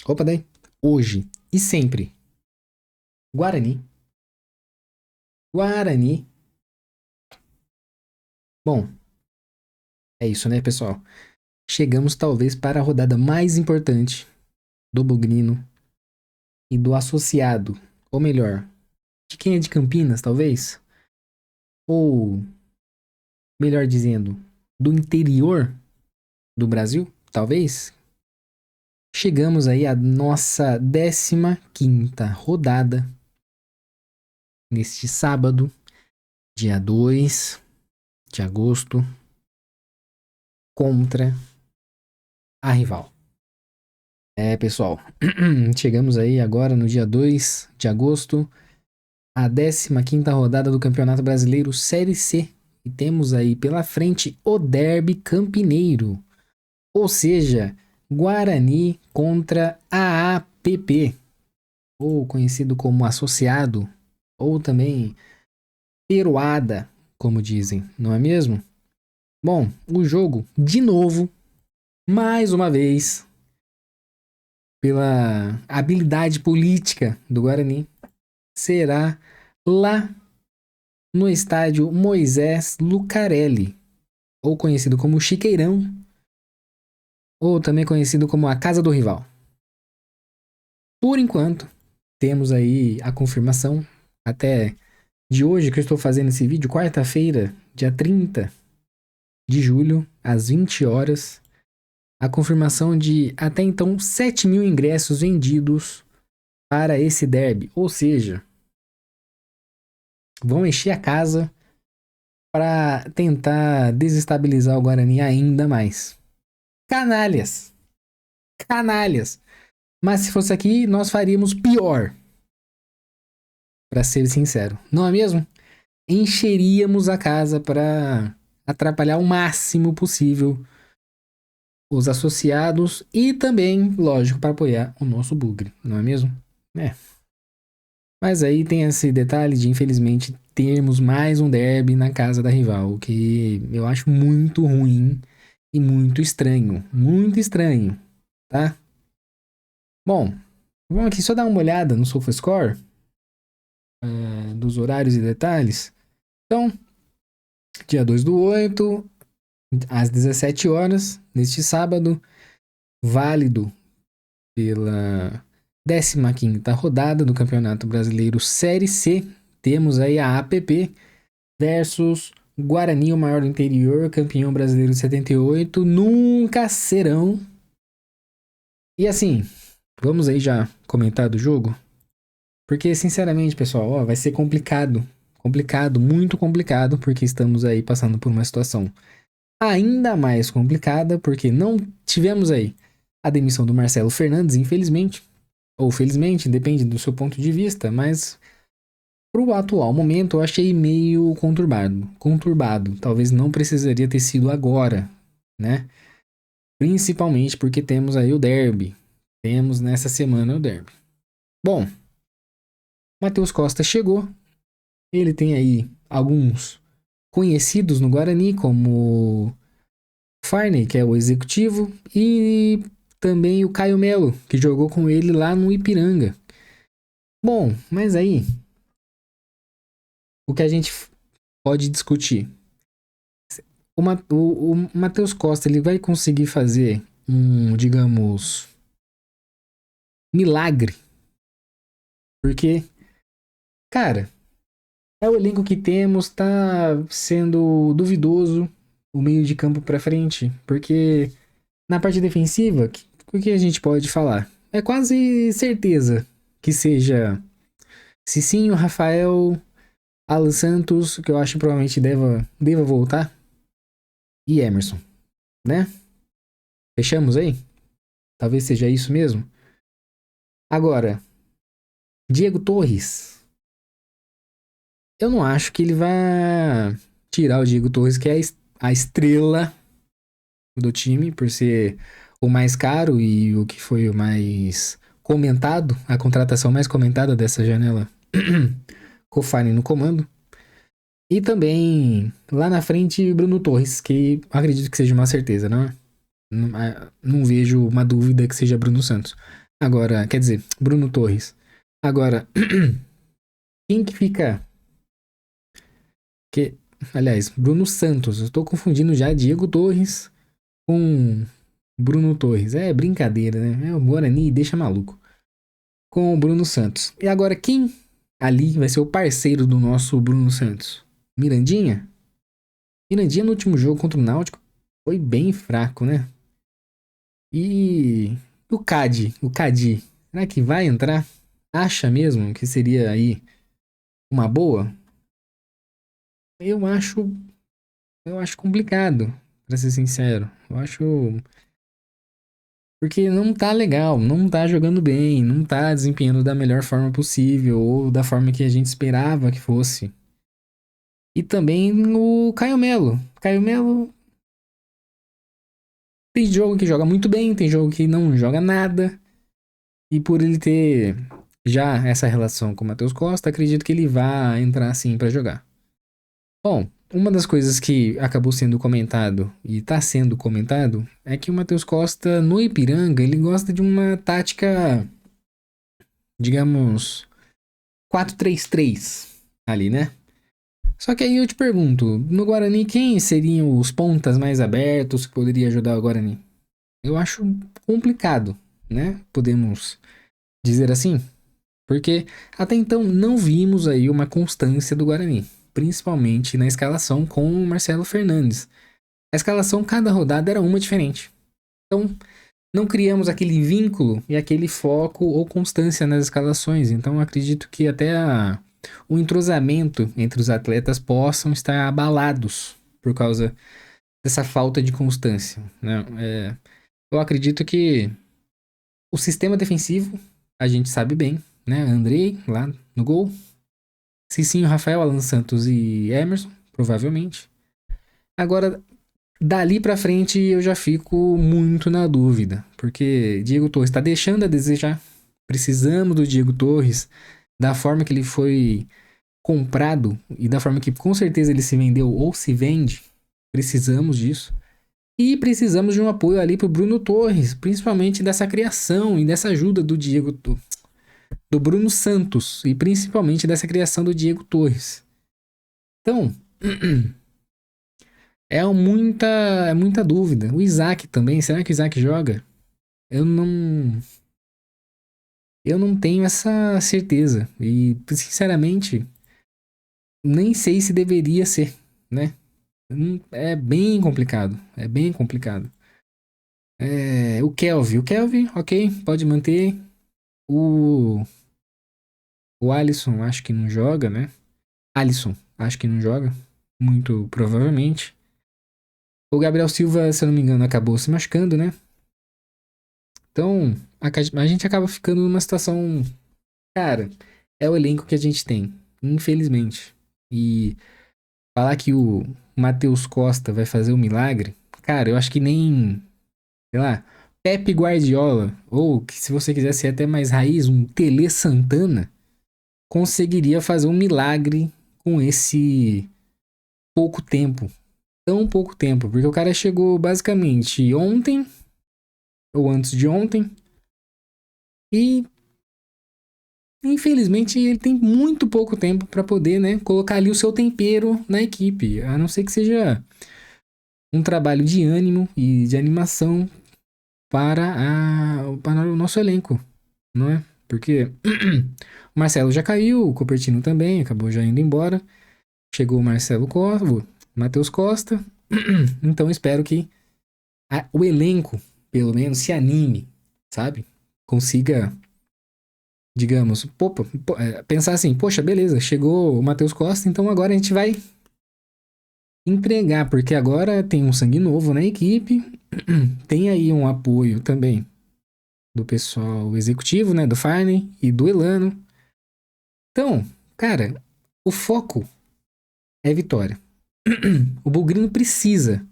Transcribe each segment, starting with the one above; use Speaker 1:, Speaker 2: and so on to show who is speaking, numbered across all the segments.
Speaker 1: Opa, daí. Hoje e sempre. Guarani. Guarani. Bom, é isso, né, pessoal? Chegamos talvez para a rodada mais importante do Bugrino e do associado. Ou melhor, de quem é de Campinas, talvez? Ou, melhor dizendo, do interior do Brasil, talvez? Chegamos aí à nossa 15ª rodada neste sábado, dia 2 de agosto, contra a rival. Pessoal, chegamos aí agora no dia 2 de agosto, a 15ª rodada do Campeonato Brasileiro Série C. E temos aí pela frente o Derby Campineiro, ou seja, Guarani contra a APP, ou conhecido como Associado, ou também Peroada, como dizem, não é mesmo? Bom, o jogo, de novo, mais uma vez, pela habilidade política do Guarani, será lá no estádio Moisés Lucarelli, ou conhecido como Chiqueirão, ou também conhecido como a Casa do Rival. Por enquanto, temos aí a confirmação, até de hoje que eu estou fazendo esse vídeo, quarta-feira, dia 30 de julho, às 20 horas, a confirmação de até então 7 mil ingressos vendidos para esse derby, ou seja, vão encher a casa para tentar desestabilizar o Guarani ainda mais. Canalhas! Canalhas! Mas se fosse aqui, nós faríamos pior. Para ser sincero, não é mesmo? Encheríamos a casa para atrapalhar o máximo possível os associados e também, lógico, para apoiar o nosso bugre, não é mesmo? É. Mas aí tem esse detalhe de, infelizmente, termos mais um derby na casa da rival, o que eu acho muito ruim e muito estranho, tá? Bom, vamos aqui só dar uma olhada no SofaScore, dos horários e detalhes. Então, dia 2/8, às 17 horas, neste sábado, válido pela 15ª rodada do Campeonato Brasileiro Série C, temos aí a APP versus Guarani, o maior do interior, campeão brasileiro de 78, nunca serão. E assim, vamos aí já comentar do jogo? Porque, sinceramente, pessoal, vai ser complicado. Complicado, muito complicado, porque estamos aí passando por uma situação ainda mais complicada, porque não tivemos aí a demissão do Marcelo Fernandes, infelizmente, ou felizmente, depende do seu ponto de vista, mas pro atual momento eu achei meio conturbado. Talvez não precisaria ter sido agora, né? Principalmente porque temos aí o derby. Temos nessa semana o derby. Bom, Matheus Costa chegou. Ele tem aí alguns conhecidos no Guarani, como Farney, que é o executivo, e também o Caio Melo, que jogou com ele lá no Ipiranga. Bom, mas aí o que a gente pode discutir? O Matheus Costa, ele vai conseguir fazer um, digamos, milagre? Porque, cara, é o elenco que temos, tá sendo duvidoso o meio de campo pra frente, porque na parte defensiva, o que a gente pode falar? É quase certeza que seja Cicinho, Rafael, Alan Santos, que eu acho que provavelmente deva voltar, e Emerson, né? Fechamos aí? Talvez seja isso mesmo. Agora, Diego Torres. Eu não acho que ele vai tirar o Diego Torres, que é a estrela do time, por ser o mais caro e o que foi o mais comentado, a contratação mais comentada dessa janela. Cofani no comando. E também, lá na frente, Bruno Torres, que acredito que seja uma certeza, não é? Não vejo uma dúvida que seja Bruno Santos. Agora, quer dizer, Bruno Torres. Agora, quem que fica... Que, aliás, Bruno Santos. Eu tô confundindo já Diego Torres com Bruno Torres. É brincadeira, né? É o Guarani deixa maluco. Com o Bruno Santos. E agora, quem ali vai ser o parceiro do nosso Bruno Santos? Mirandinha? Mirandinha no último jogo contra o Náutico foi bem fraco, né? E o Cadi, será que vai entrar? Acha mesmo que seria aí uma boa? Eu acho, eu acho complicado, pra ser sincero. Eu acho porque não tá legal, não tá jogando bem, não tá desempenhando da melhor forma possível ou da forma que a gente esperava que fosse. E também o Caio Melo. Caio Melo tem jogo que joga muito bem, tem jogo que não joga nada. E por ele ter já essa relação com o Matheus Costa, acredito que ele vá entrar assim pra jogar. Bom, uma das coisas que acabou sendo comentado e tá sendo comentado é que o Matheus Costa no Ipiranga, ele gosta de uma tática, digamos, 4-3-3 ali, né? Só que aí eu te pergunto, no Guarani, quem seriam os pontas mais abertos que poderia ajudar o Guarani? Eu acho complicado, né? Podemos dizer assim, porque até então não vimos aí uma constância do Guarani, principalmente na escalação com o Marcelo Fernandes. A escalação, cada rodada era uma diferente. Então, não criamos aquele vínculo e aquele foco ou constância nas escalações. Então, acredito que até o entrosamento entre os atletas possam estar abalados por causa dessa falta de constância, né? Eu acredito que o sistema defensivo, a gente sabe bem, né? Andrei lá no gol. Cicinho, Rafael, Alan Santos e Emerson, provavelmente. Agora, dali pra frente eu já fico muito na dúvida, porque Diego Torres tá deixando a desejar. Precisamos do Diego Torres da forma que ele foi comprado e da forma que com certeza ele se vendeu ou se vende. Precisamos disso. E precisamos de um apoio ali pro Bruno Torres, principalmente dessa criação e dessa ajuda do Bruno Santos e principalmente dessa criação do Diego Torres. Então, é muita dúvida. O Isaac também, será que o Isaac joga? Eu não, eu não tenho essa certeza e sinceramente nem sei se deveria ser, né? É bem complicado, é bem complicado. O Kelvin, ok, pode manter. O, o Alisson, acho que não joga, né? Alisson, acho que não joga, muito provavelmente. O Gabriel Silva, se eu não me engano, acabou se machucando, né? Então, a gente acaba ficando numa situação. Cara, é o elenco que a gente tem, infelizmente. E falar que o Matheus Costa vai fazer o milagre, cara, eu acho que nem, sei lá, Pepe Guardiola, ou que se você quiser ser até mais raiz, um Tele Santana, conseguiria fazer um milagre com esse pouco tempo. Tão pouco tempo, porque o cara chegou basicamente ontem, ou antes de ontem, e infelizmente ele tem muito pouco tempo para poder, né, colocar ali o seu tempero na equipe, a não ser que seja um trabalho de ânimo e de animação para o nosso elenco, não é? Porque o Marcelo já caiu, o Cupertino também acabou já indo embora, chegou o Marcelo Costa, o Matheus Costa, então espero que o elenco, pelo menos, se anime, sabe? Consiga, digamos, pensar assim, poxa, beleza, chegou o Matheus Costa, então agora a gente vai entregar, porque agora tem um sangue novo na equipe, tem aí um apoio também do pessoal executivo, né, do Farney e do Elano. Então, cara, o foco é vitória. O Bugrino precisa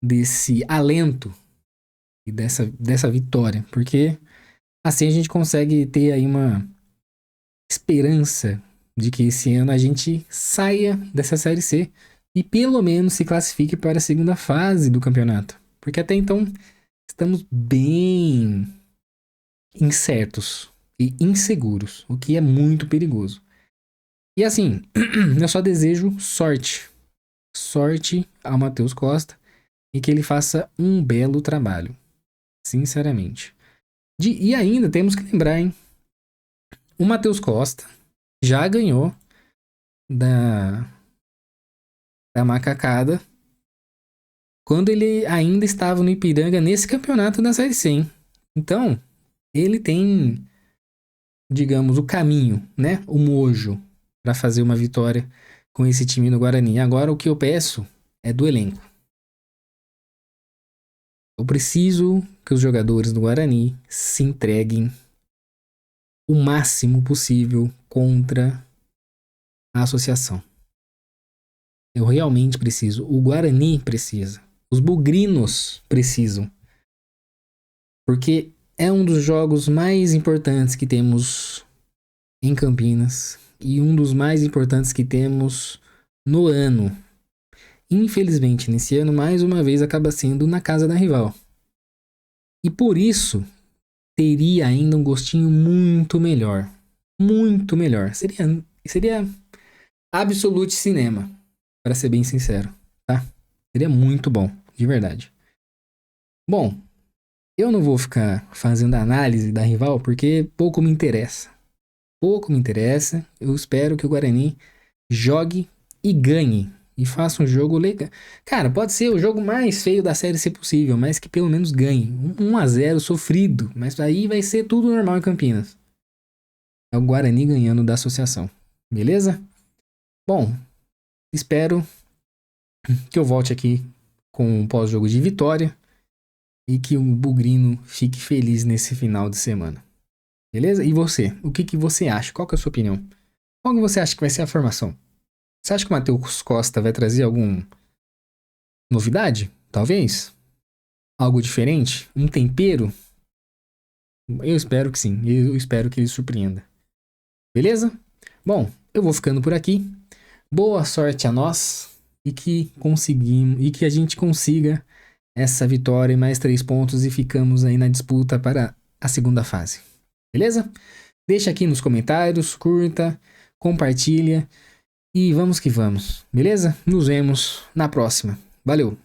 Speaker 1: desse alento e dessa vitória, porque assim a gente consegue ter aí uma esperança de que esse ano a gente saia dessa Série C e pelo menos se classifique para a segunda fase do campeonato. Porque até então estamos bem incertos e inseguros, o que é muito perigoso. E assim, eu só desejo sorte. Sorte ao Matheus Costa e que ele faça um belo trabalho. Sinceramente. E ainda temos que lembrar, hein? O Matheus Costa já ganhou da macacada quando ele ainda estava no Ipiranga nesse campeonato da Série C, hein? Então, ele tem, digamos, o caminho, né? O mojo para fazer uma vitória com esse time no Guarani. Agora, o que eu peço é do elenco. Eu preciso que os jogadores do Guarani se entreguem o máximo possível contra a associação. Eu realmente preciso. O Guarani precisa. Os bugrinos precisam. Porque é um dos jogos mais importantes que temos em Campinas e um dos mais importantes que temos no ano. Infelizmente, nesse ano, mais uma vez, acaba sendo na casa da rival. E por isso, teria ainda um gostinho muito melhor. Muito melhor. Seria absolute cinema, para ser bem sincero, tá? Seria muito bom, de verdade. Bom, eu não vou ficar fazendo análise da rival porque pouco me interessa. Pouco me interessa. Eu espero que o Guarani jogue e ganhe. E faça um jogo legal. Cara, pode ser o jogo mais feio da série se possível, mas que pelo menos ganhe. 1-0 sofrido. Mas aí vai ser tudo normal em Campinas. É o Guarani ganhando da associação. Beleza? Bom, espero que eu volte aqui com um pós-jogo de vitória e que o Bugrino fique feliz nesse final de semana. Beleza? E você? O que você acha? Qual que é a sua opinião? Qual que você acha que vai ser a formação? Você acha que o Matheus Costa vai trazer alguma novidade? Talvez? Algo diferente? Um tempero? Eu espero que sim. Eu espero que ele surpreenda. Beleza? Bom, eu vou ficando por aqui. Boa sorte a nós e que a gente consiga essa vitória e mais 3 pontos e ficamos aí na disputa para a segunda fase. Beleza? Deixa aqui nos comentários, curta, compartilha e vamos que vamos. Beleza? Nos vemos na próxima. Valeu!